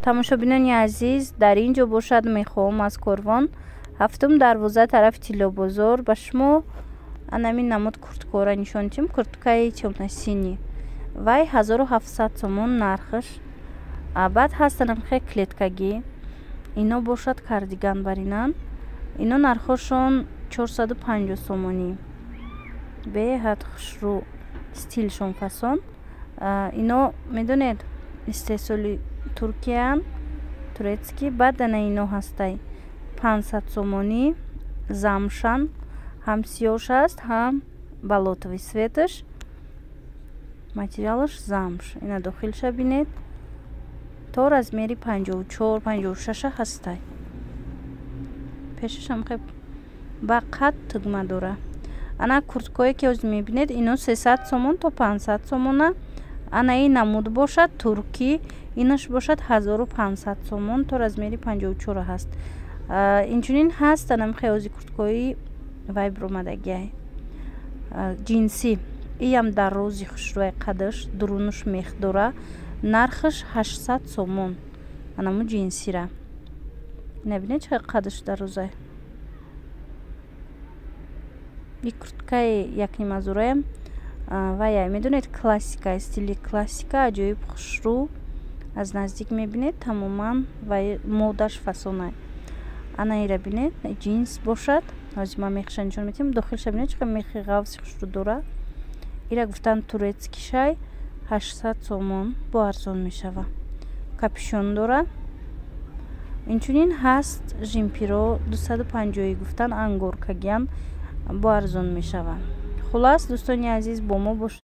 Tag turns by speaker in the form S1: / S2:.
S1: тамошобинони азиз, дар ин ҷо бошад мехоҳам аз корвон ҳафтум дарвоза тарафи Тиллобозор ба шумо анамин намуд курткора нишон дидем. Курткаи чемно-синий. Вай 1700 сомон нархаш. Баъд ҳастанам хе клеткагӣ. Ино бошад кардиган баринан. Ино нархошон 450 сомонӣ. Беҳад хушрӯ стилшон фасон. Ино медонед истеҳсоли Туркиян, турецкий. Баъд ана ино ҳастай 500 сомонӣ. Замшан. Ҳам сиёш аст, ҳам болотовый светаш. Материалаш замш. Ина дохилша бинед. То размери 54-56 ҳастай. Пешашам хеб ба қад тугма дора. Ана курткое ки ҳозир мебинед, ино 300 сомон то 500 сомона. Ана ин намуд бошад туркӣ, инаш бошад 1500 сомон то размери 54 ҳаст. Инчунин ҳаст анам хеози курткои вай биромадагиай. Ҷинсӣ. Иям дарози хушрӯи қадаш, дурунуш мех дора. Нархаш 800 сомон. Анаму ҷинсира. Набинед чӣ қадаш дарозай. И курткаи якнимазураям ваяй медонед классика, стили классика аҷоиб хушрӯ. Аз наздик мебинед тамоман вай модаш фасонай. Ана ира бинед ҷинс бошад. Ҳозир ма мехша нишон медиҳам. Дохилша бинед чӣ мехи ғавси хушрӯ дора. Ира гуфтан турецки шай 800 сомон бо арзон мешава. Капюшон дора. Инчунин ҳаст жимпиро 250 гуфтан ангоркагиам бо арзон мешава. Хулас дӯстони азиз бо мо бошед.